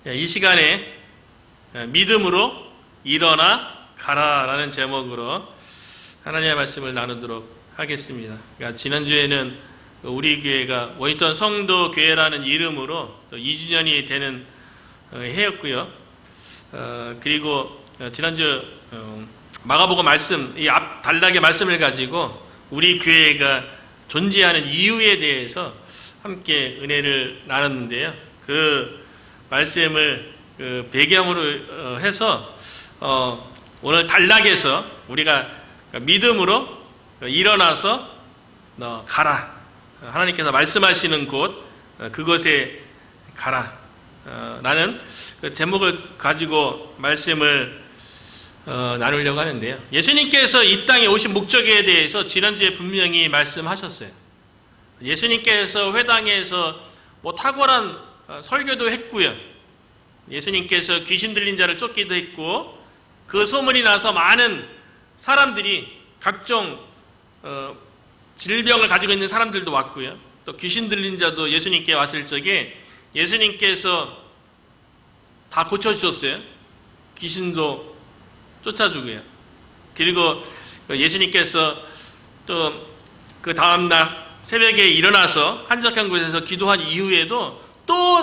이 시간에 믿음으로 일어나 가라라는 제목으로 하나님의 말씀을 나누도록 하겠습니다. 그러니까 지난주에는 우리 교회가 워싱턴 성도 교회라는 이름으로 2주년이 되는 해였고요. 그리고 지난주 마가복음 말씀, 이 앞 단락의 말씀을 가지고 우리 교회가 존재하는 이유에 대해서 함께 은혜를 나눴는데요. 그 말씀을 배경으로 해서 오늘 단락에서 우리가 믿음으로 일어나서 가라. 하나님께서 말씀하시는 곳 그곳에 가라. 라는 그 제목을 가지고 말씀을 나누려고 하는데요. 예수님께서 이 땅에 오신 목적에 대해서 지난주에 분명히 말씀하셨어요. 예수님께서 회당에서 탁월한 설교도 했고요. 예수님께서 귀신 들린 자를 쫓기도 했고, 그 소문이 나서 많은 사람들이 각종 질병을 가지고 있는 사람들도 왔고요. 또 귀신 들린 자도 예수님께 왔을 적에 예수님께서 다 고쳐주셨어요. 귀신도 쫓아주고요. 그리고 예수님께서 또 그 다음날 새벽에 일어나서 한적한 곳에서 기도한 이후에도 또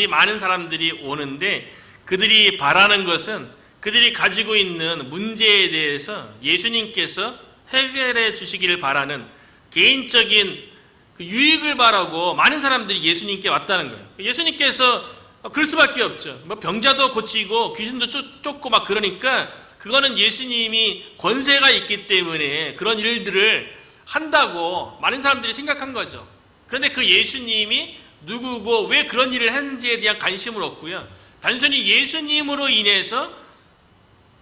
많은 사람들이 오는데, 그들이 바라는 것은 그들이 가지고 있는 문제에 대해서 예수님께서 해결해 주시기를 바라는 개인적인 그 유익을 바라고 많은 사람들이 예수님께 왔다는 거예요. 예수님께서 그럴 수밖에 없죠. 병자도 고치고 귀신도 쫓고 막 그러니까 그거는 예수님이 권세가 있기 때문에 그런 일들을 한다고 많은 사람들이 생각한 거죠. 그런데 그 예수님이 누구고 왜 그런 일을 했는지에 대한 관심을 얻고요. 단순히 예수님으로 인해서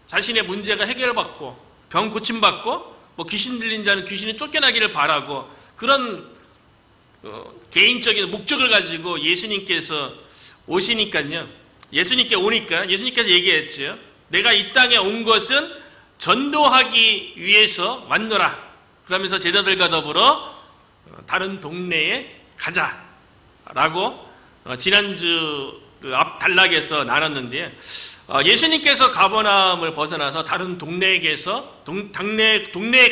자신의 문제가 해결받고 병 고침받고 귀신 들린 자는 귀신이 쫓겨나기를 바라고, 그런 개인적인 목적을 가지고 예수님께서 오시니까요. 예수님께 오니까 예수님께서 얘기했죠. 내가 이 땅에 온 것은 전도하기 위해서 왔노라. 그러면서 제자들과 더불어 다른 동네에 가자라고 지난주 그 앞 단락에서 나눴는데요. 예수님께서 가버나움을 벗어나서 다른 동네에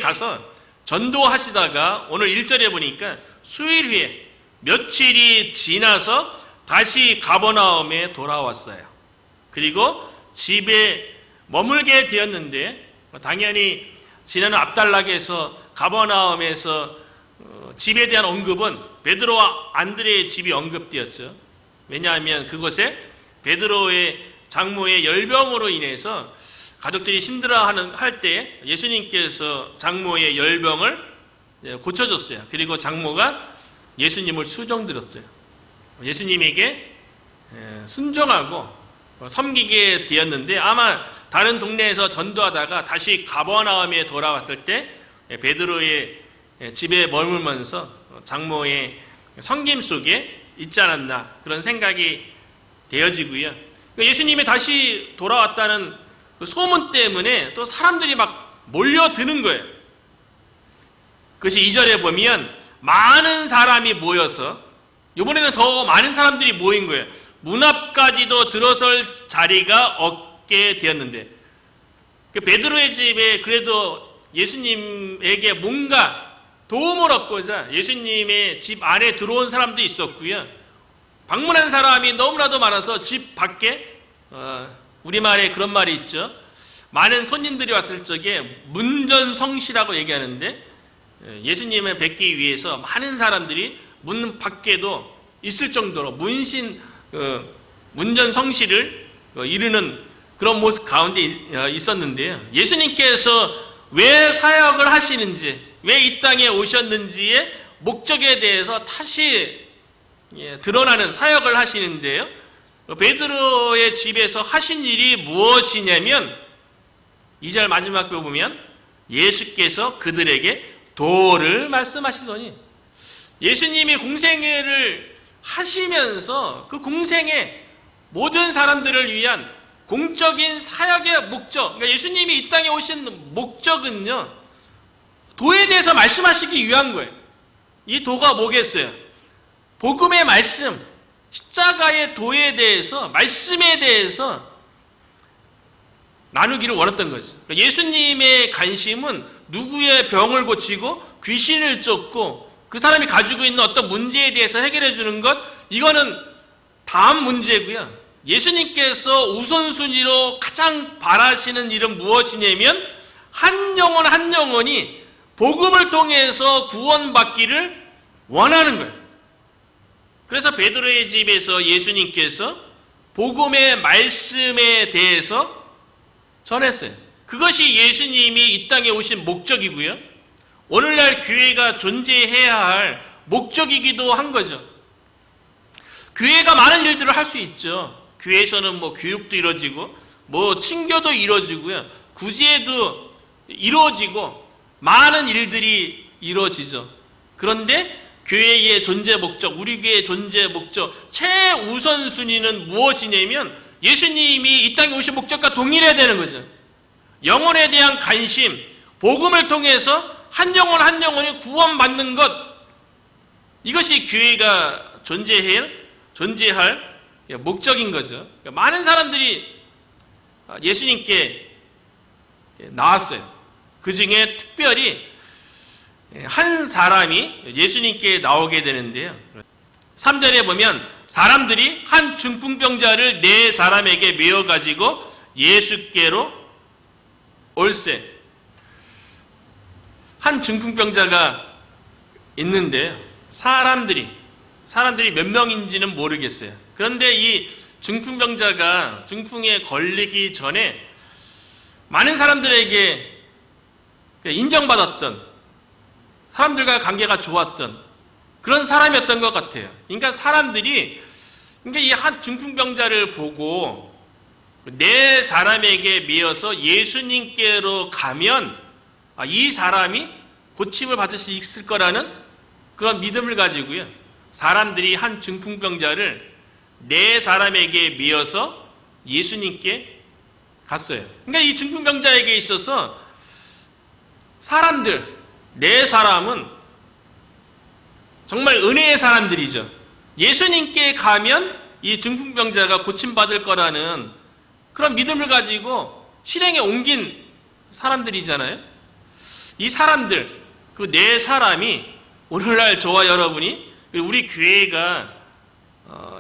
가서 전도하시다가 오늘 1절에 보니까 수일 후에 며칠이 지나서 다시 가버나움에 돌아왔어요. 그리고 집에 머물게 되었는데, 당연히 지난 앞단락에서 가버나움에서 집에 대한 언급은 베드로와 안드레의 집이 언급되었죠. 왜냐하면 그곳에 베드로의 장모의 열병으로 인해서 가족들이 힘들어할 때 예수님께서 장모의 열병을 고쳐줬어요. 그리고 장모가 예수님을 수종드렸어요. 예수님에게 순종하고 섬기게 되었는데, 아마 다른 동네에서 전도하다가 다시 가버나움에 돌아왔을 때 베드로의 집에 머물면서 장모의 섬김 속에 있지 않았나, 그런 생각이 되어지고요. 예수님이 다시 돌아왔다는 그 소문 때문에 또 사람들이 막 몰려드는 거예요. 그것이 2절에 보면 많은 사람이 모여서, 이번에는 더 많은 사람들이 모인 거예요. 문 앞까지도 들어설 자리가 없게 되었는데, 그 베드로의 집에 그래도 예수님에게 뭔가 도움을 얻고자 예수님의 집 안에 들어온 사람도 있었고요. 방문한 사람이 너무나도 많아서 집 밖에 우리말에 그런 말이 있죠. 많은 손님들이 왔을 적에 문전성시라고 얘기하는데, 예수님을 뵙기 위해서 많은 사람들이 문 밖에도 있을 정도로 문전성시를 이루는 그런 모습 가운데 있었는데요. 예수님께서 왜 사역을 하시는지, 왜 이 땅에 오셨는지의 목적에 대해서 다시 드러나는 사역을 하시는데요. 베드로의 집에서 하신 일이 무엇이냐면, 2절 마지막 표 보면 예수께서 그들에게 도를 말씀하시더니, 예수님이 공생애를 하시면서 그 공생애 모든 사람들을 위한 공적인 사역의 목적, 그러니까 예수님이 이 땅에 오신 목적은요, 도에 대해서 말씀하시기 위한 거예요. 이 도가 뭐겠어요? 복음의 말씀, 십자가의 도에 대해서, 말씀에 대해서 나누기를 원했던 거죠. 그러니까 예수님의 관심은 누구의 병을 고치고 귀신을 쫓고 그 사람이 가지고 있는 어떤 문제에 대해서 해결해 주는 것, 이거는 다음 문제고요. 예수님께서 우선순위로 가장 바라시는 일은 무엇이냐면 한 영혼 한 영혼이 복음을 통해서 구원받기를 원하는 거예요. 그래서 베드로의 집에서 예수님께서 복음의 말씀에 대해서 전했어요. 그것이 예수님이 이 땅에 오신 목적이고요. 오늘날 교회가 존재해야 할 목적이기도 한 거죠. 교회가 많은 일들을 할 수 있죠. 교회에서는 교육도 이루어지고 친교도 이루어지고요. 구제도 이루어지고 많은 일들이 이루어지죠. 그런데 교회의 존재 목적, 우리 교회의 존재 목적, 최우선순위는 무엇이냐면 예수님이 이 땅에 오신 목적과 동일해야 되는 거죠. 영혼에 대한 관심, 복음을 통해서 한 영혼 한 영혼이 구원받는 것, 이것이 교회가 존재할 목적인 거죠. 많은 사람들이 예수님께 나왔어요. 그 중에 특별히 한 사람이 예수님께 나오게 되는데요. 3절에 보면 사람들이 한 중풍병자를 네 사람에게 메어가지고 예수께로 올세. 한 중풍병자가 있는데 사람들이 몇 명인지는 모르겠어요. 그런데 이 중풍병자가 중풍에 걸리기 전에 많은 사람들에게 인정받았던, 사람들과 관계가 좋았던 그런 사람이었던 것 같아요. 그러니까 사람들이 이 한 중풍병자를 보고 네 사람에게 메어서 예수님께로 가면 이 사람이 고침을 받을 수 있을 거라는 그런 믿음을 가지고요. 사람들이 한 중풍병자를 네 사람에게 메어서 예수님께 갔어요. 그러니까 이 중풍병자에게 있어서 사람들, 네 사람은 정말 은혜의 사람들이죠. 예수님께 가면 이 중풍병자가 고침받을 거라는 그런 믿음을 가지고 실행에 옮긴 사람들이잖아요. 이 사람들, 그 네 사람이 오늘날 저와 여러분이, 우리 교회가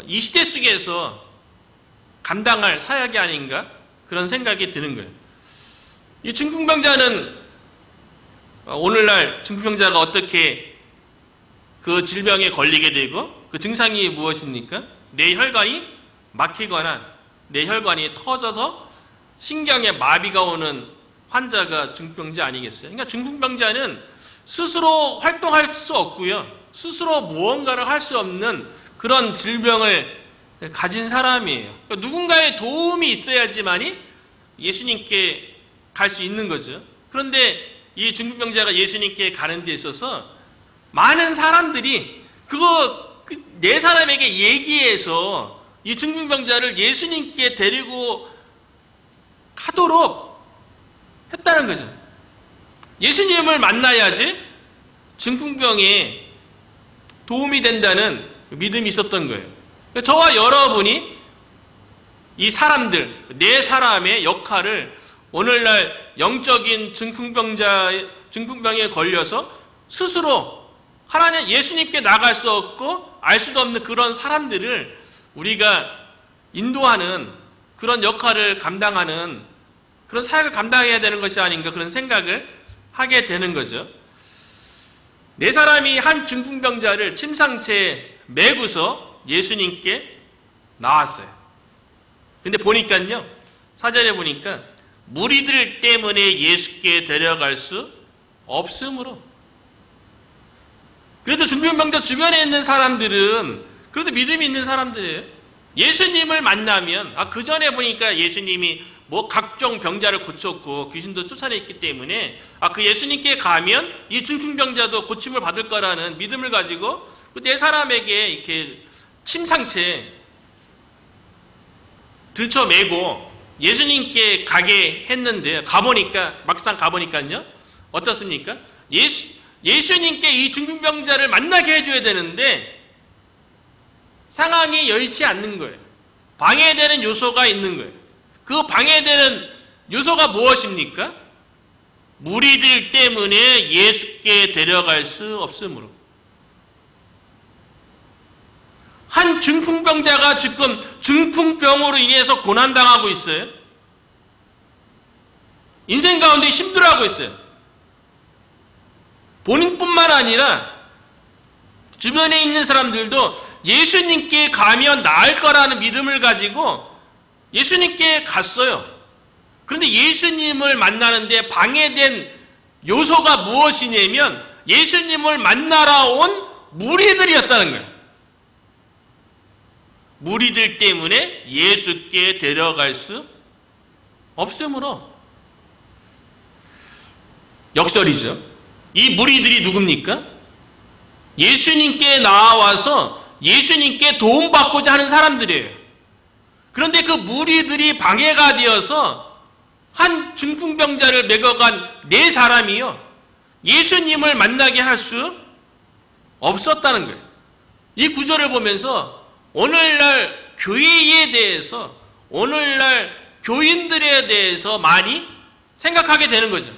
이 시대 속에서 감당할 사역이 아닌가 그런 생각이 드는 거예요. 이 중풍병자는 오늘날 중풍병자가 어떻게 그 질병에 걸리게 되고 그 증상이 무엇입니까? 뇌혈관이 막히거나 뇌혈관이 터져서 신경에 마비가 오는 환자가 중풍병자 아니겠어요? 그러니까 중풍병자는 스스로 활동할 수 없고요. 스스로 무언가를 할 수 없는 그런 질병을 가진 사람이에요. 그러니까 누군가의 도움이 있어야지만이 예수님께 갈 수 있는 거죠. 그런데 이 중풍병자가 예수님께 가는 데 있어서 많은 사람들이 그 네 사람에게 얘기해서 이 중풍병자를 예수님께 데리고 가도록 했다는 거죠. 예수님을 만나야지 중풍병에 도움이 된다는 믿음이 있었던 거예요. 저와 여러분이 이 사람들, 네 사람의 역할을 오늘날 영적인 중풍병에 걸려서 스스로 하나님 예수님께 나갈 수 없고 알 수도 없는 그런 사람들을 우리가 인도하는 그런 역할을 감당하는 그런 사역을 감당해야 되는 것이 아닌가 그런 생각을 하게 되는 거죠. 네 사람이 한 중풍병자를 침상체에 메고서 예수님께 나왔어요. 근데 보니까요, 4절에 보니까 무리들 때문에 예수께 데려갈 수 없으므로. 그래도 중풍병자 주변에 있는 사람들은 그래도 믿음이 있는 사람들이에요. 예수님을 만나면 그 전에 보니까 예수님이 각종 병자를 고쳤고 귀신도 쫓아냈기 때문에 그 예수님께 가면 이 중풍병자도 고침을 받을 거라는 믿음을 가지고 그 네 사람에게 이렇게 침상채 들쳐매고 예수님께 가게 했는데 막상 가보니까요 어떻습니까? 예수님께 이 중풍병자를 만나게 해줘야 되는데 상황이 여의치 않는 거예요. 방해되는 요소가 있는 거예요. 그 방해되는 요소가 무엇입니까? 무리들 때문에 예수께 데려갈 수 없으므로. 한 중풍병자가 지금 중풍병으로 인해서 고난당하고 있어요. 인생 가운데 힘들어하고 있어요. 본인뿐만 아니라 주변에 있는 사람들도 예수님께 가면 나을 거라는 믿음을 가지고 예수님께 갔어요. 그런데 예수님을 만나는데 방해된 요소가 무엇이냐면 예수님을 만나러 온 무리들이었다는 거예요. 무리들 때문에 예수께 데려갈 수 없으므로. 역설이죠. 이 무리들이 누굽니까? 예수님께 나와서 예수님께 도움받고자 하는 사람들이에요. 그런데 그 무리들이 방해가 되어서 한 중풍병자를 메어간 네 사람이요, 예수님을 만나게 할 수 없었다는 거예요. 이 구절을 보면서 오늘날 교회에 대해서, 오늘날 교인들에 대해서 많이 생각하게 되는 거죠.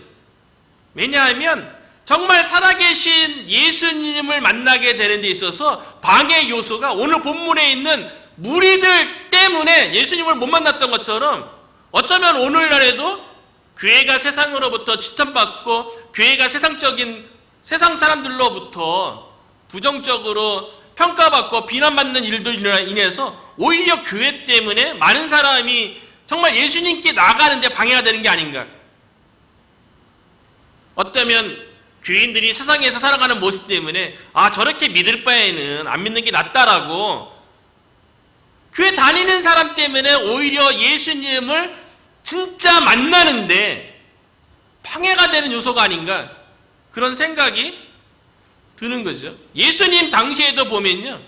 왜냐하면 정말 살아계신 예수님을 만나게 되는 데 있어서 방해 요소가 오늘 본문에 있는 무리들 때문에 예수님을 못 만났던 것처럼 어쩌면 오늘날에도 교회가 세상으로부터 지탄받고 교회가 세상 사람들로부터 부정적으로 평가받고 비난받는 일들로 인해서 오히려 교회 때문에 많은 사람이 정말 예수님께 나가는데 방해가 되는 게 아닌가. 어쩌면 교인들이 세상에서 살아가는 모습 때문에 저렇게 믿을 바에는 안 믿는 게 낫다라고 교회 다니는 사람 때문에 오히려 예수님을 진짜 만나는데 방해가 되는 요소가 아닌가, 그런 생각이 드는 거죠. 예수님 당시에도 보면요,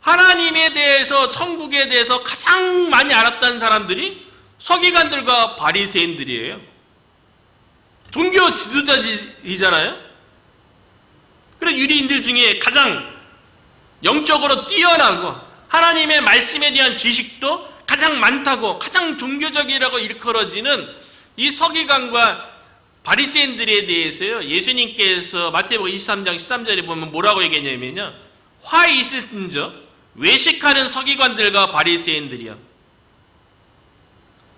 하나님에 대해서, 천국에 대해서 가장 많이 알았다는 사람들이 서기관들과 바리새인들이에요. 종교 지도자이잖아요. 그래, 유대인들 중에 가장 영적으로 뛰어나고 하나님의 말씀에 대한 지식도 가장 많다고, 가장 종교적이라고 일컬어지는 이 서기관과 바리새인들에 대해서요, 예수님께서 마태복음 23장 13절에 보면 뭐라고 얘기했냐면요, 화 있을진저 외식하는 서기관들과 바리새인들이여,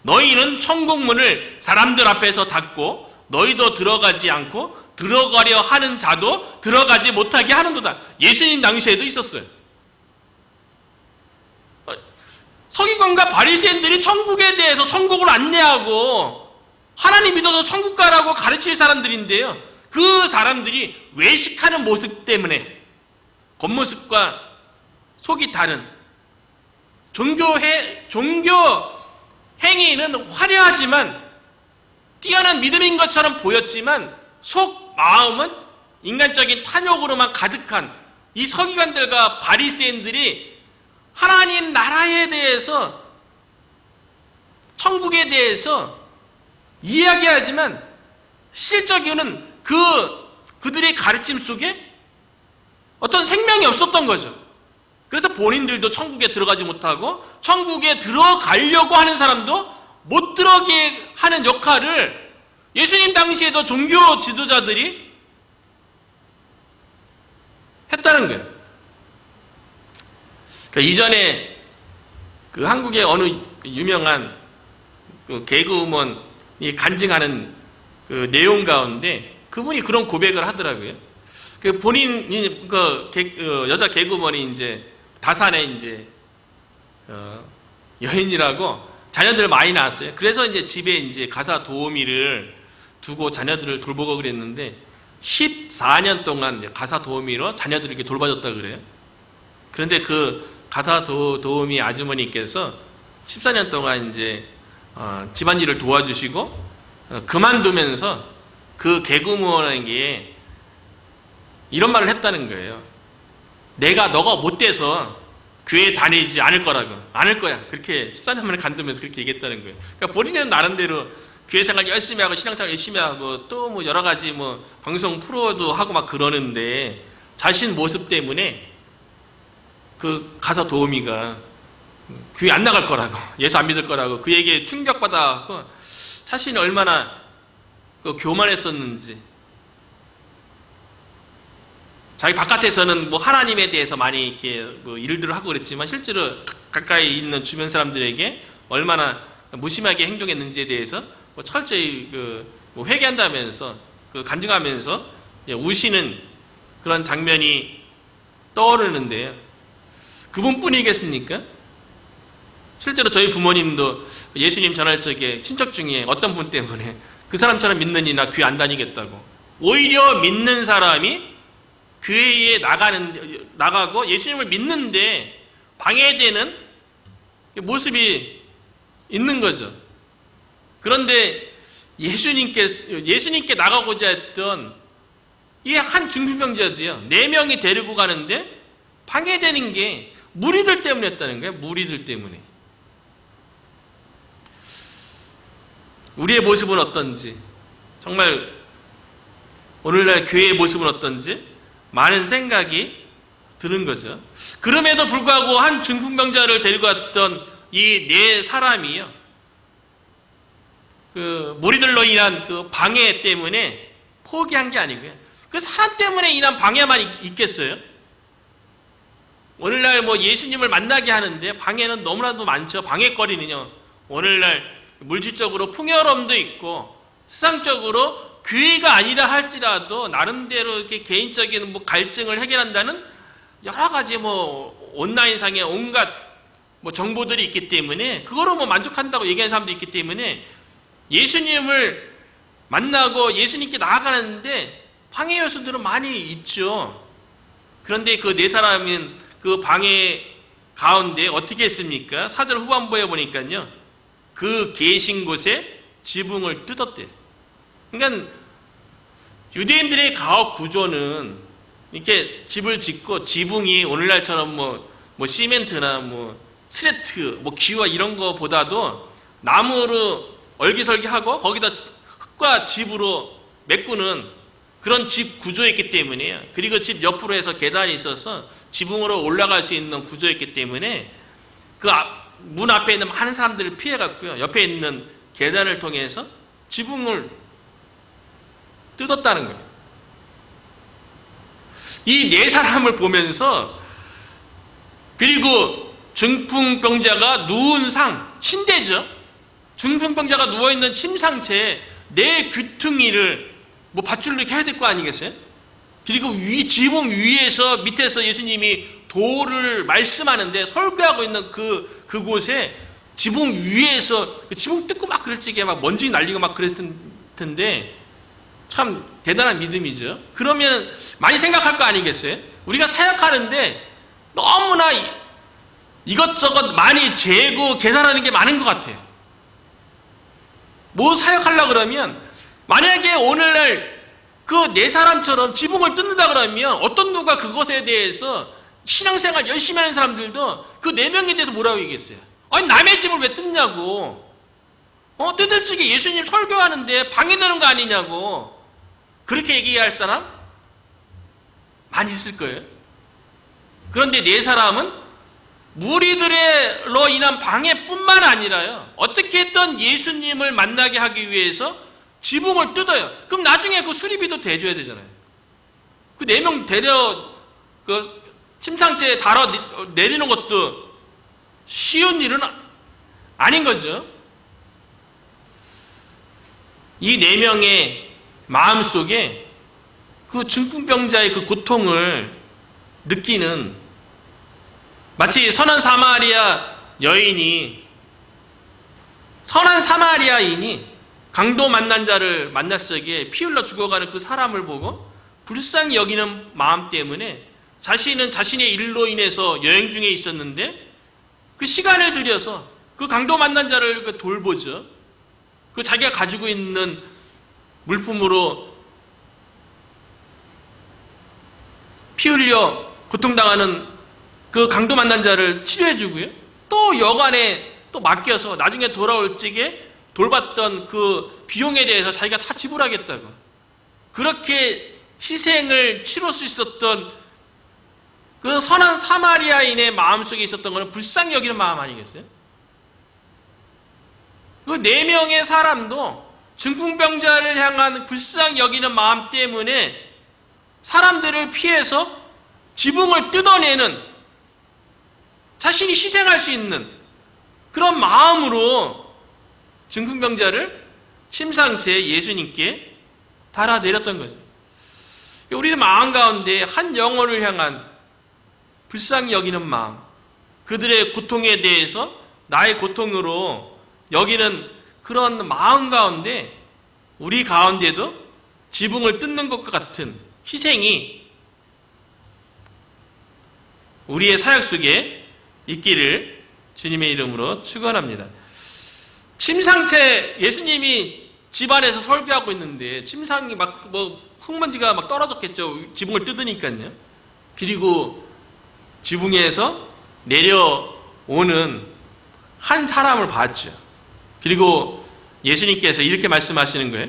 너희는 천국문을 사람들 앞에서 닫고 너희도 들어가지 않고 들어가려 하는 자도 들어가지 못하게 하는도다. 예수님 당시에도 있었어요. 서기관과 바리새인들이 천국에 대해서 천국을 안내하고 하나님 믿어서 천국 가라고 가르칠 사람들인데요, 그 사람들이 외식하는 모습 때문에 겉모습과 속이 다른 종교 행위는 화려하지만 뛰어난 믿음인 것처럼 보였지만 속 마음은 인간적인 탐욕으로만 가득한 이 서기관들과 바리새인들이 하나님 나라에 대해서, 천국에 대해서 이야기하지만 실적으로는 그들의 가르침 속에 어떤 생명이 없었던 거죠. 그래서 본인들도 천국에 들어가지 못하고 천국에 들어가려고 하는 사람도 못 들어가게 하는 역할을 예수님 당시에도 종교 지도자들이 했다는 거예요. 그러니까 이전에 그 한국의 어느 유명한 그 개그우먼이 간증하는 그 내용 가운데 그분이 그런 고백을 하더라고요. 그 본인이 여자 개그우먼이 이제 다산에 이제 여인이라고 자녀들 많이 낳았어요. 그래서 이제 집에 이제 가사 도우미를 두고 자녀들을 돌보고 그랬는데 14년 동안 가사 도우미로 자녀들을 이렇게 돌봐줬다 그래요. 그런데 그 가사 도우미 아주머니께서 14년 동안 이제 집안일을 도와주시고 그만두면서 그 개그우먼에게 이런 말을 했다는 거예요. 너가 못돼서 교회 다니지 않을 거야. 그렇게 14년 만에 간두면서 그렇게 얘기했다는 거예요. 그러니까 본인은 나름대로 교회 생활 열심히 하고 신앙생활 열심히 하고 또 뭐 여러 가지 뭐 방송 프로도 하고 막 그러는데 자신 모습 때문에 그 가서 도우미가 교회 안 나갈 거라고, 예수 안 믿을 거라고 그에게 충격받아서 자신이 얼마나 그 교만했었는지, 자기 바깥에서는 뭐 하나님에 대해서 많이 이렇게 뭐 일들을 하고 그랬지만 실제로 가까이 있는 주변 사람들에게 얼마나 무심하게 행동했는지에 대해서 뭐 철저히 뭐 회개한다면서 간증하면서 우시는 그런 장면이 떠오르는데요. 그분뿐이겠습니까? 실제로 저희 부모님도 예수님 전할 적에 친척 중에 어떤 분 때문에 그 사람처럼 믿느니 나 교회 안 다니겠다고, 오히려 믿는 사람이 교회에 나가고 예수님을 믿는데 방해되는 모습이 있는 거죠. 그런데 예수님께 나가고자 했던 이 한 중풍병자도요, 4명이 데리고 가는데 방해되는 게 무리들 때문이었다는 거예요. 무리들 때문에. 우리의 모습은 어떤지, 정말 오늘날 교회의 모습은 어떤지 많은 생각이 드는 거죠. 그럼에도 불구하고 한 중풍병자를 데리고 왔던 이 4사람이요, 그 무리들로 인한 그 방해 때문에 포기한 게 아니고요, 그 사람 때문에 인한 방해만 있겠어요? 오늘날 뭐 예수님을 만나게 하는데 방해는 너무나도 많죠. 방해거리는요, 오늘날 물질적으로 풍요로움도 있고 세상적으로 교회가 아니라 할지라도 나름대로 이렇게 개인적인 뭐 갈증을 해결한다는 여러 가지 뭐 온라인상의 온갖 뭐 정보들이 있기 때문에 그거로 뭐 만족한다고 얘기하는 사람도 있기 때문에 예수님을 만나고 예수님께 나아가는데 방해 요소들은 많이 있죠. 그런데 그 4사람은 그 방해 가운데 어떻게 했습니까? 4절 후반부에 보니까요, 그 계신 곳에 지붕을 뜯었대요. 그러니까 유대인들의 가옥 구조는 이렇게 집을 짓고 지붕이 오늘날처럼 뭐 시멘트나 뭐 스레트, 뭐 기와 이런 거보다도 나무로 얼기설기하고 거기다 흙과 집으로 메꾸는 그런 집 구조였기 때문이에요. 그리고 집 옆으로 해서 계단이 있어서 지붕으로 올라갈 수 있는 구조였기 때문에 그 문 앞에 있는 많은 사람들을 피해갔고요, 옆에 있는 계단을 통해서 지붕을 뜯었다는 거예요. 이 4사람을 보면서, 그리고 중풍병자가 누운 침대죠. 중풍병자가 누워있는 침상체에 4귀퉁이를 뭐 밧줄로 이렇게 해야 될 거 아니겠어요? 그리고 지붕 위에서 밑에서 예수님이 도를 말씀하는데 설교하고 있는 그곳에 지붕 위에서 지붕 뜯고 막 그럴 적에 막 먼지 날리고 막 그랬을 텐데 참 대단한 믿음이죠. 그러면 많이 생각할 거 아니겠어요? 우리가 사역하는데 너무나 이것저것 많이 재고 계산하는 게 많은 것 같아요. 뭐 사역하려고 그러면 만약에 오늘날 그 4사람처럼 지붕을 뜯는다 그러면 어떤 누가 그것에 대해서 신앙생활 열심히 하는 사람들도 그 4명에 대해서 뭐라고 얘기했어요? 아니 남의 집을 왜 뜯냐고, 뜯을 적에 예수님 설교하는데 방해되는 거 아니냐고 그렇게 얘기할 사람 많이 있을 거예요. 그런데 4사람은 무리들로 인한 방해뿐만 아니라요, 어떻게 했던 예수님을 만나게 하기 위해서 지붕을 뜯어요. 그럼 나중에 그 수리비도 대줘야 되잖아요. 그 4명 그 침상체에 달아 내리는 것도 쉬운 일은 아닌 거죠. 이 4명의 마음속에 그 중풍병자의 그 고통을 느끼는, 마치 선한 사마리아인이 강도 만난 자를 만났을 적에 피 흘러 죽어가는 그 사람을 보고 불쌍히 여기는 마음 때문에 자신은 자신의 일로 인해서 여행 중에 있었는데 그 시간을 들여서 그 강도 만난 자를 돌보죠. 그 자기가 가지고 있는 물품으로 피 흘려 고통당하는 그 강도 만난 자를 치료해 주고요, 또 여간에 또 맡겨서 나중에 돌아올 적에 돌봤던 그 비용에 대해서 자기가 다 지불하겠다고, 그렇게 희생을 치를 수 있었던 그 선한 사마리아인의 마음속에 있었던 것은 불쌍히 여기는 마음 아니겠어요? 그 4명의 사람도 중풍병자를 향한 불쌍히 여기는 마음 때문에 사람들을 피해서 지붕을 뜯어내는, 자신이 희생할 수 있는 그런 마음으로 중풍병자를 심상치 예수님께 달아내렸던 거죠. 우리의 마음 가운데 한 영혼을 향한 불쌍히 여기는 마음, 그들의 고통에 대해서 나의 고통으로 여기는 그런 마음 가운데 우리 가운데도 지붕을 뜯는 것과 같은 희생이 우리의 사역 속에 있기를 주님의 이름으로 축원합니다. 침상체, 예수님이 집안에서 설교하고 있는데 침상이 막 흙먼지가 막 떨어졌겠죠. 지붕을 뜯으니까요. 그리고 지붕에서 내려오는 한 사람을 봤죠. 그리고 예수님께서 이렇게 말씀하시는 거예요.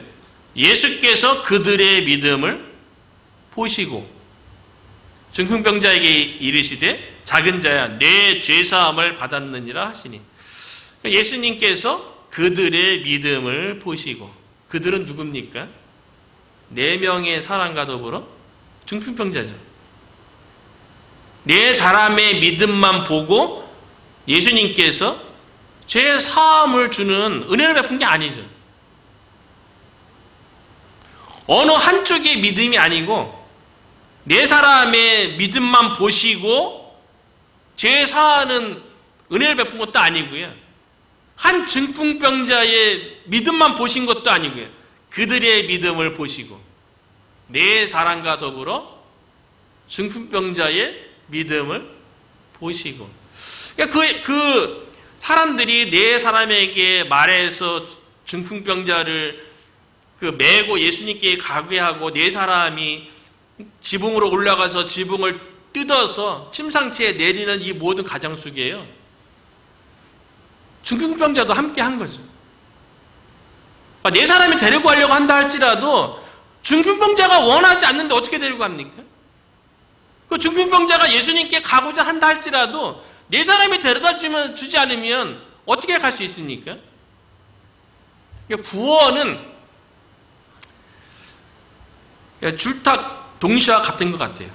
예수께서 그들의 믿음을 보시고 중풍병자에게 이르시되 작은 자야 내 죄사함을 받았느니라 하시니, 예수님께서 그들의 믿음을 보시고, 그들은 누굽니까? 4명의 사람과 더불어 중풍병자죠. 4사람의 믿음만 보고 예수님께서 죄 사함을 주는 은혜를 베푼 게 아니죠. 어느 한쪽의 믿음이 아니고 4사람의 믿음만 보시고 죄 사하는 은혜를 베푼 것도 아니고요. 한 중풍병자의 믿음만 보신 것도 아니고요. 그들의 믿음을 보시고 4사람과 더불어 중풍병자의 믿음을 보시고, 그러니까 그 사람들이 4사람에게 말해서 중풍병자를 메고 예수님께 가게 하고 4사람이 지붕으로 올라가서 지붕을 뜯어서 침상체에 내리는 이 모든 과정 속에요. 중풍병자도 함께 한 거죠. 4사람이 데리고 가려고 한다 할지라도 중풍병자가 원하지 않는데 어떻게 데리고 갑니까? 그 중풍병자가 예수님께 가고자 한다 할지라도 4사람이 데려다 주지 않으면 어떻게 갈 수 있습니까? 구원은 줄탁 동시와 같은 것 같아요.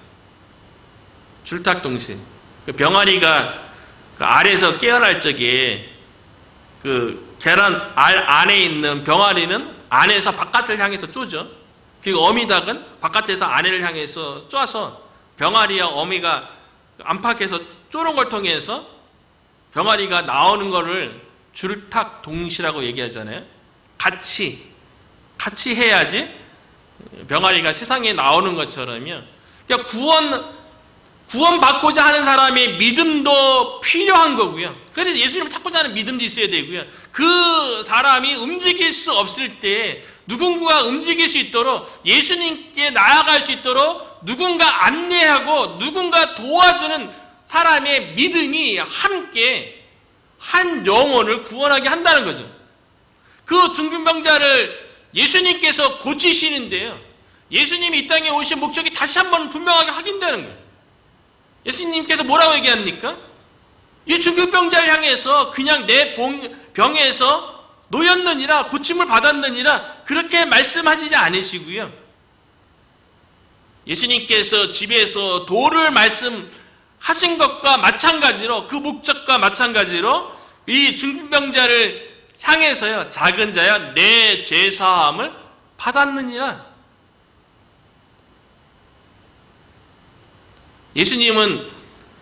줄탁 동시. 병아리가 그 알에서 깨어날 적에 그 계란 알 안에 있는 병아리는 안에서 바깥을 향해서 쪼죠. 그리고 어미닭은 바깥에서 안을 향해서 쪼아서 병아리와 어미가 안팎에서 쪼는 걸 통해서 병아리가 나오는 거를 줄탁 동시라고 얘기하잖아요. 같이 해야지 병아리가 세상에 나오는 것처럼요. 그러니까 구원받고자 하는 사람의 믿음도 필요한 거고요. 그래서 예수님을 찾고자 하는 믿음도 있어야 되고요. 그 사람이 움직일 수 없을 때 누군가가 움직일 수 있도록, 예수님께 나아갈 수 있도록 누군가 안내하고 누군가 도와주는 사람의 믿음이 함께 한 영혼을 구원하게 한다는 거죠. 그 중풍병자를 예수님께서 고치시는데요. 예수님이 이 땅에 오신 목적이 다시 한번 분명하게 확인되는 거예요. 예수님께서 뭐라고 얘기합니까? 이 중풍병자를 향해서 그냥 내 병에서 놓였느니라, 고침을 받았느니라 그렇게 말씀하시지 않으시고요. 예수님께서 집에서 도를 말씀하신 것과 마찬가지로, 그 목적과 마찬가지로 이 중풍병자를 향해서요, 작은 자야 내 죄사함을 받았느니라. 예수님은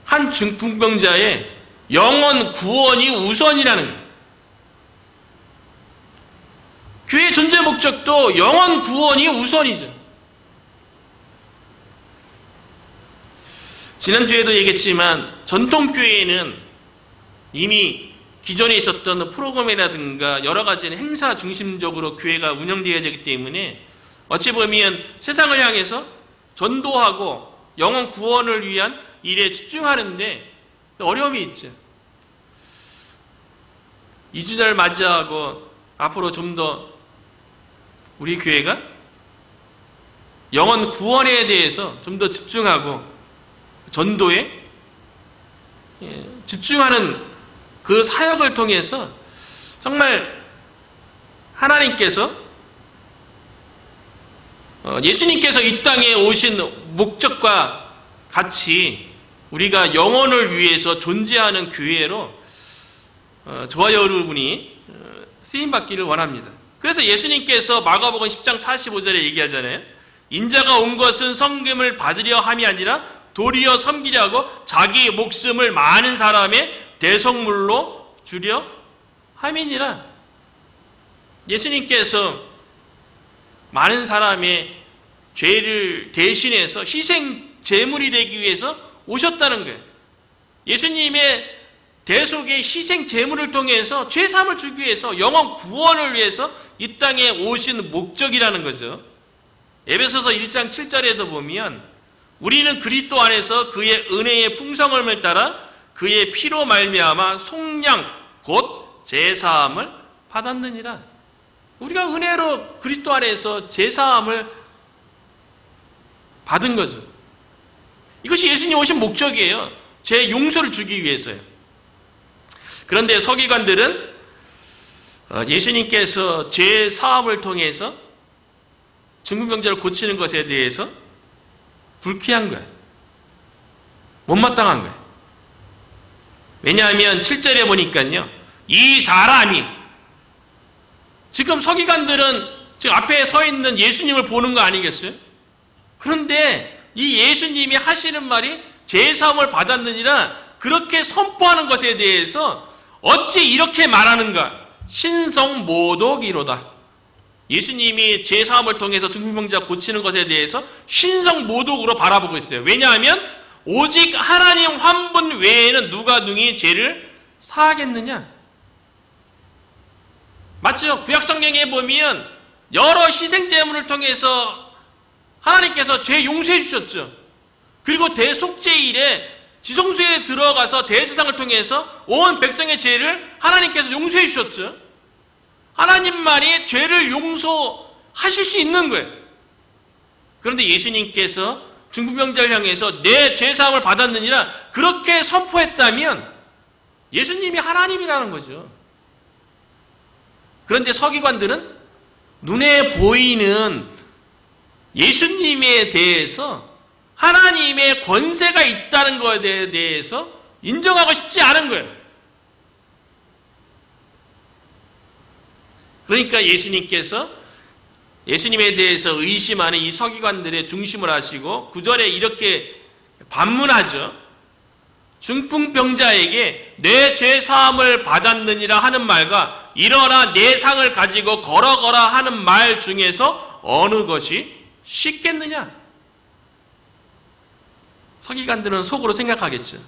한 중풍병자의 영혼 구원이 우선이라는 거예요. 교회의 존재 목적도 영혼 구원이 우선이죠. 지난주에도 얘기했지만 전통교회에는 이미 기존에 있었던 프로그램이라든가 여러 가지 행사 중심적으로 교회가 운영되어야 되기 때문에 어찌 보면 세상을 향해서 전도하고 영혼 구원을 위한 일에 집중하는데 어려움이 있죠. 2주년을 맞이하고 앞으로 좀 더 우리 교회가 영혼 구원에 대해서 좀 더 집중하고 전도에 집중하는 그 사역을 통해서 정말 하나님께서 예수님께서 이 땅에 오신 목적과 같이 우리가 영혼을 위해서 존재하는 교회로 저와 여러분이 쓰임받기를 원합니다. 그래서 예수님께서 마가복음 10장 45절에 얘기하잖아요. 인자가 온 것은 섬김을 받으려 함이 아니라 도리어 섬기려 하고 자기 목숨을 많은 사람의 대속물로 주려 함이니라. 예수님께서 많은 사람의 죄를 대신해서 희생 제물이 되기 위해서 오셨다는 거예요. 예수님의 대속의 희생 제물을 통해서 죄 사함을 주기 위해서 영원 구원을 위해서 이 땅에 오신 목적이라는 거죠. 에베소서 1장 7절에도 보면 우리는 그리스도 안에서 그의 은혜의 풍성함을 따라 그의 피로 말미암아 속량 곧 제사함을 받았느니라. 우리가 은혜로 그리스도 안에서 제사함을 받은 거죠. 이것이 예수님 오신 목적이에요. 제 용서를 주기 위해서요. 그런데 서기관들은 예수님께서 죄 사함을 통해서 중풍병자를 고치는 것에 대해서 불쾌한 거예요. 못마땅한 거예요. 왜냐하면 7절에 보니까요, 이 사람이, 지금 서기관들은 지금 앞에 서 있는 예수님을 보는 거 아니겠어요? 그런데 이 예수님이 하시는 말이 제사함을 받았느니라 그렇게 선포하는 것에 대해서 어찌 이렇게 말하는가? 신성모독이로다. 예수님이 제사함을 통해서 중풍병자 고치는 것에 대해서 신성모독으로 바라보고 있어요. 왜냐하면 오직 하나님 한 분 외에는 누가 능히 죄를 사하겠느냐? 맞죠? 구약성경에 보면 여러 희생제물을 통해서 하나님께서 죄 용서해 주셨죠. 그리고 대속죄일에 지성소에 들어가서 대제사장을 통해서 온 백성의 죄를 하나님께서 용서해 주셨죠. 하나님만이 죄를 용서하실 수 있는 거예요. 그런데 예수님께서 중풍병자를 향해서 내 죄사함을 받았느니라 그렇게 선포했다면 예수님이 하나님이라는 거죠. 그런데 서기관들은 눈에 보이는 예수님에 대해서 하나님의 권세가 있다는 것에 대해서 인정하고 싶지 않은 거예요. 그러니까 예수님께서 예수님에 대해서 의심하는 이 서기관들의 중심을 하시고 9절에 이렇게 반문하죠. 중풍병자에게 내 죄사함을 받았느니라 하는 말과 일어나 내 상을 가지고 걸어가라 하는 말 중에서 어느 것이 쉽겠느냐? 서기관들은 속으로 생각하겠죠.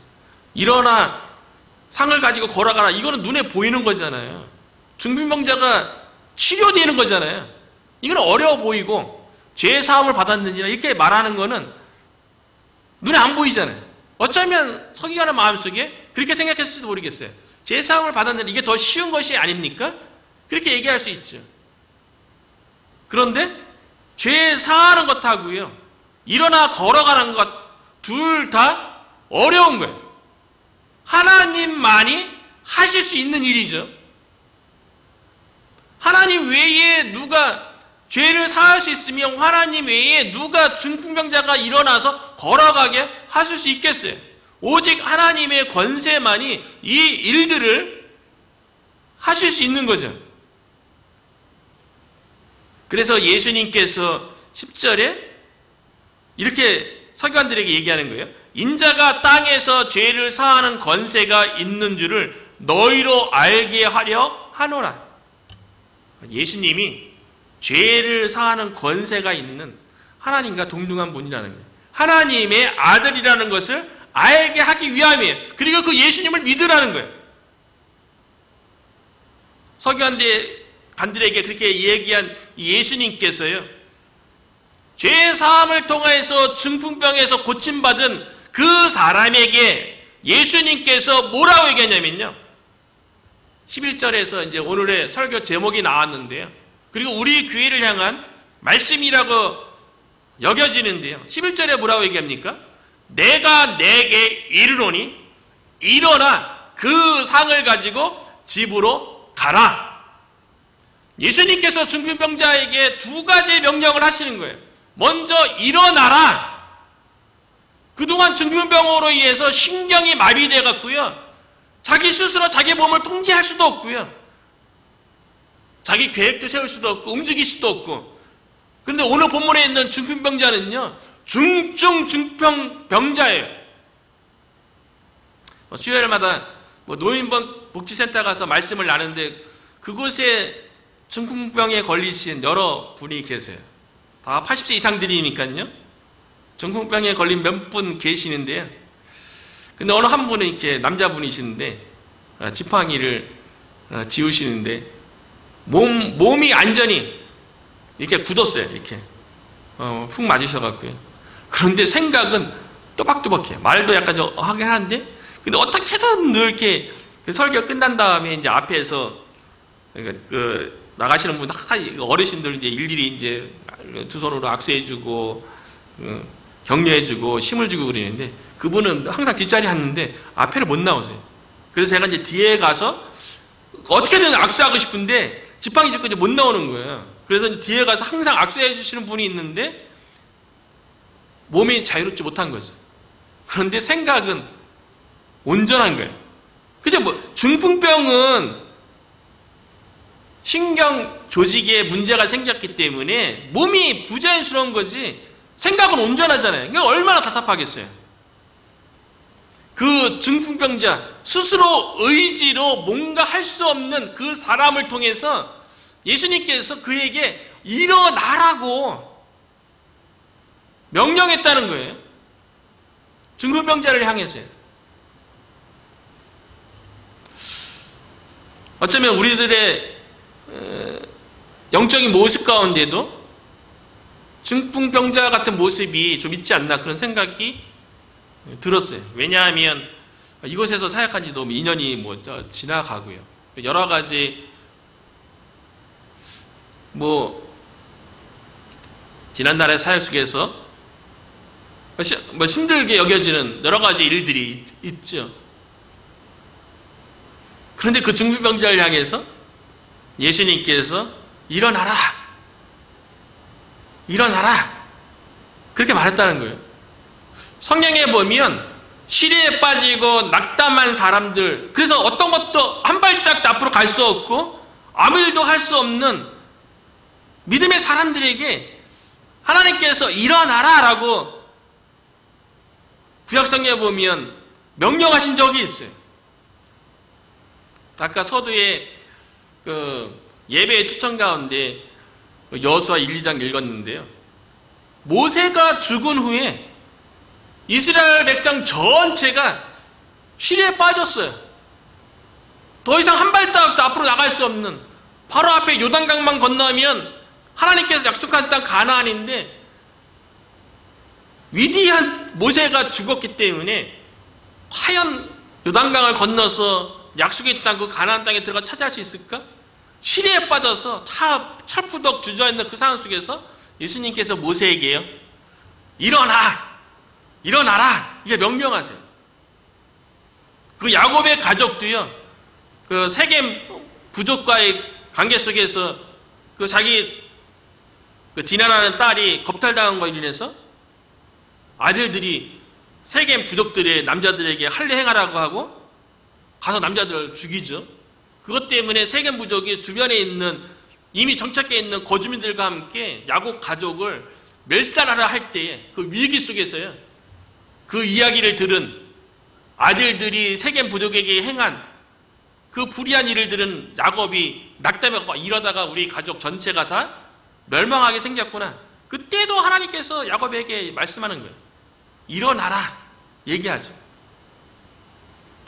일어나 상을 가지고 걸어가라. 이거는 눈에 보이는 거잖아요. 중풍병자가 치료되는 거잖아요. 이건 어려워 보이고 죄 사함을 받았느니라 이렇게 말하는 거는 눈에 안 보이잖아요. 어쩌면 서기관의 마음속에 그렇게 생각했을지도 모르겠어요. 죄 사함을 받았느니라 이게 더 쉬운 것이 아닙니까? 그렇게 얘기할 수 있죠. 그런데 죄 사하는 것하고요, 일어나 걸어가는 것 둘 다 어려운 거예요. 하나님만이 하실 수 있는 일이죠. 하나님 외에 누가 죄를 사할 수 있으면 하나님 외에 누가 중풍병자가 일어나서 걸어가게 하실 수 있겠어요? 오직 하나님의 권세만이 이 일들을 하실 수 있는 거죠. 그래서 예수님께서 10절에 이렇게 서기관들에게 얘기하는 거예요. 인자가 땅에서 죄를 사하는 권세가 있는 줄을 너희로 알게 하려 하노라. 예수님이 죄를 사하는 권세가 있는 하나님과 동등한 분이라는 거예요. 하나님의 아들이라는 것을 알게 하기 위함이에요. 그리고 그 예수님을 믿으라는 거예요. 서기관들에게 그렇게 얘기한 예수님께서요, 죄 사함을 통해서 중풍병에서 고침받은 그 사람에게 예수님께서 뭐라고 얘기했냐면요, 11절에서 이제 오늘의 설교 제목이 나왔는데요, 그리고 우리 교회를 향한 말씀이라고 여겨지는데요, 11절에 뭐라고 얘기합니까? 내가 내게 이르노니 일어나 그 상을 가지고 집으로 가라. 예수님께서 중풍병자에게 두 가지의 명령을 하시는 거예요. 먼저 일어나라. 그동안 중풍병으로 인해서 신경이 마비되어 갔고요. 자기 스스로 자기 몸을 통제할 수도 없고요. 자기 계획도 세울 수도 없고 움직일 수도 없고. 그런데 오늘 본문에 있는 중풍병자는요. 중증 중풍병자예요. 수요일마다 노인번 복지센터 가서 말씀을 나누는데 그곳에 중풍병에 걸리신 여러 분이 계세요. 다 80세 이상들이니까요. 중풍병에 걸린 몇 분 계시는데요. 근데 어느 한 분은 이렇게 남자분이시는데 지팡이를 지우시는데 몸이 완전히 이렇게 굳었어요. 이렇게 훅 맞으셔갖고요. 그런데 생각은 또박또박해요. 말도 약간 좀 하긴 하는데, 근데 어떻게든 늘 이렇게 설교 끝난 다음에 이제 앞에서 나가시는 분 어르신들 이제 일일이 이제 두 손으로 악수해주고 격려해주고 힘을 주고 그러는데 그분은 항상 뒷자리에 앉는데 앞에를 못 나오세요. 그래서 제가 이제 뒤에 가서 어떻게든 악수하고 싶은데 지팡이 짚고 이제 못 나오는 거예요. 그래서 이제 뒤에 가서 항상 악수해 주시는 분이 있는데 몸이 자유롭지 못한 거죠. 그런데 생각은 온전한 거예요. 그죠? 중풍병은 신경 조직에 문제가 생겼기 때문에 몸이 부자연스러운 거지 생각은 온전하잖아요. 그러니까 얼마나 답답하겠어요. 그 중풍병자 스스로 의지로 뭔가 할 수 없는 그 사람을 통해서 예수님께서 그에게 일어나라고 명령했다는 거예요. 중풍병자를 향해서요. 어쩌면 우리들의 영적인 모습 가운데도 중풍병자 같은 모습이 좀 있지 않나 그런 생각이 들었어요. 왜냐하면 이곳에서 사역한 지 너무 2년이 지나가고요. 여러 가지 지난날의 사역 속에서 힘들게 여겨지는 여러 가지 일들이 있죠. 그런데 그 중풍병자를 향해서 예수님께서 일어나라, 일어나라 그렇게 말했다는 거예요. 성경에 보면 시리에 빠지고 낙담한 사람들, 그래서 어떤 것도 한 발짝도 앞으로 갈 수 없고 아무 일도 할 수 없는 믿음의 사람들에게 하나님께서 일어나라 라고 구약성경에 보면 명령하신 적이 있어요. 아까 서두에 예배의 추천 가운데 여호수아 1, 2장 읽었는데요. 모세가 죽은 후에 이스라엘 백성 전체가 시리에 빠졌어요. 더 이상 한 발자국도 앞으로 나갈 수 없는, 바로 앞에 요단강만 건너면 하나님께서 약속한 땅 가나안인데 위대한 모세가 죽었기 때문에 과연 요단강을 건너서 약속의 땅 그 가나안 땅에 들어가 차지할 수 있을까? 시리에 빠져서 다 철푸덕 주저앉는 그 상황 속에서 예수님께서 모세에게요, 일어나! 일어나라! 이게 명령하세요. 그 야곱의 가족도요, 그 세겜 부족과의 관계 속에서 그 자기 디나라는 딸이 겁탈당한 것으로 인해서 아들들이 세겜 부족들의 남자들에게 할례 행하라고 하고 가서 남자들을 죽이죠. 그것 때문에 세겜 부족이 주변에 있는 이미 정착해 있는 거주민들과 함께 야곱 가족을 멸살하려 할 때에 그 위기 속에서요, 그 이야기를 들은 아들들이 세겜 부족에게 행한 그 불의한 일을 들은 야곱이 낙담하고 이러다가 우리 가족 전체가 다 멸망하게 생겼구나. 그때도 하나님께서 야곱에게 말씀하는 거예요. 일어나라 얘기하죠.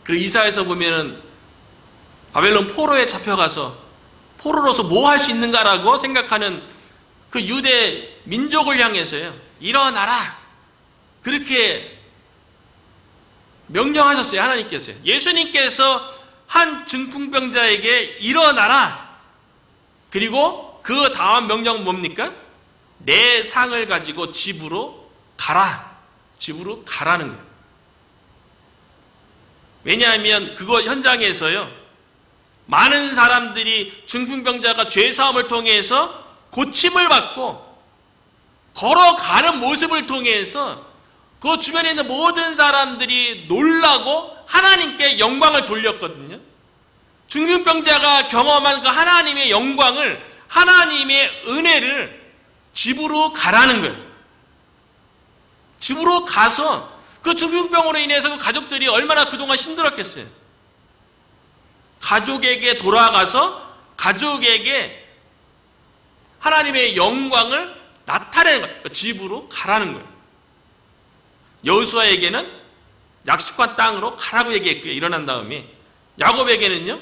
그리고 이사야에서 보면은 바벨론 포로에 잡혀가서 포로로서 뭐 할 수 있는가라고 생각하는 그 유대 민족을 향해서요, 일어나라 그렇게 명령하셨어요. 하나님께서요. 예수님께서 한 중풍병자에게 일어나라, 그리고 그 다음 명령은 뭡니까? 내 상을 가지고 집으로 가라. 집으로 가라는 거예요. 왜냐하면 그거 현장에서요, 많은 사람들이 중풍병자가 죄사함을 통해서 고침을 받고 걸어가는 모습을 통해서 그 주변에 있는 모든 사람들이 놀라고 하나님께 영광을 돌렸거든요. 중풍병자가 경험한 그 하나님의 영광을, 하나님의 은혜를 집으로 가라는 거예요. 집으로 가서 그 중풍병으로 인해서 그 가족들이 얼마나 그동안 힘들었겠어요. 가족에게 돌아가서 가족에게 하나님의 영광을 나타내는 거예요. 집으로 가라는 거예요. 여호수아에게는 약속한 땅으로 가라고 얘기했고요. 일어난 다음에 야곱에게는요,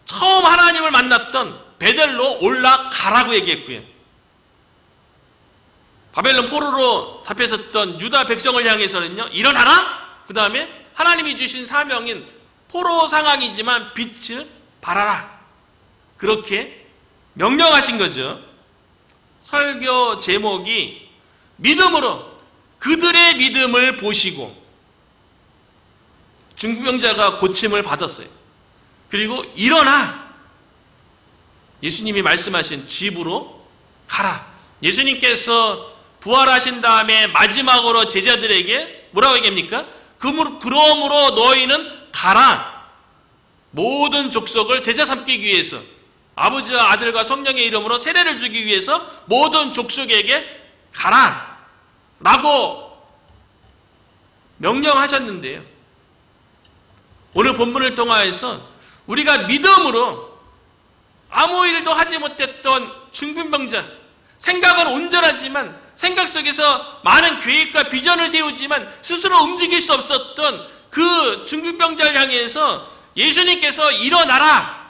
처음 하나님을 만났던 베델로 올라가라고 얘기했고요. 바벨론 포로로 잡혀있었던 유다 백성을 향해서는요, 일어나라! 그 다음에 하나님이 주신 사명인 포로 상황이지만 빛을 발하라. 그렇게 명령하신 거죠. 설교 제목이 믿음으로 그들의 믿음을 보시고, 중풍병자가 고침을 받았어요. 그리고 일어나! 예수님이 말씀하신 집으로 가라. 예수님께서 부활하신 다음에 마지막으로 제자들에게 뭐라고 얘기합니까? 그러므로 너희는 가라. 모든 족속을 제자 삼기 위해서, 아버지와 아들과 성령의 이름으로 세례를 주기 위해서 모든 족속에게 가라 라고 명령하셨는데요, 오늘 본문을 통하여서 우리가 믿음으로 아무 일도 하지 못했던 중풍병자, 생각은 온전하지만 생각 속에서 많은 계획과 비전을 세우지만 스스로 움직일 수 없었던 그 중풍병자를 향해서 예수님께서 일어나라,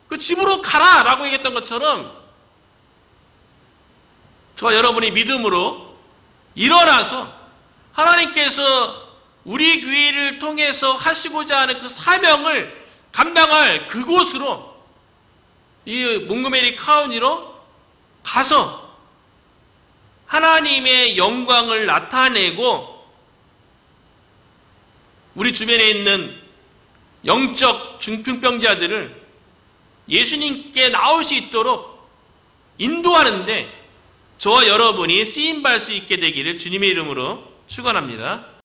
그 집으로 가라 라고 얘기했던 것처럼 저와 여러분이 믿음으로 일어나서 하나님께서 우리 교회를 통해서 하시고자 하는 그 사명을 감당할 그곳으로, 이 몽고메리 카운티로 가서 하나님의 영광을 나타내고 우리 주변에 있는 영적 중풍병자들을 예수님께 나올 수 있도록 인도하는데 저와 여러분이 쓰임받을 수 있게 되기를 주님의 이름으로 축원합니다.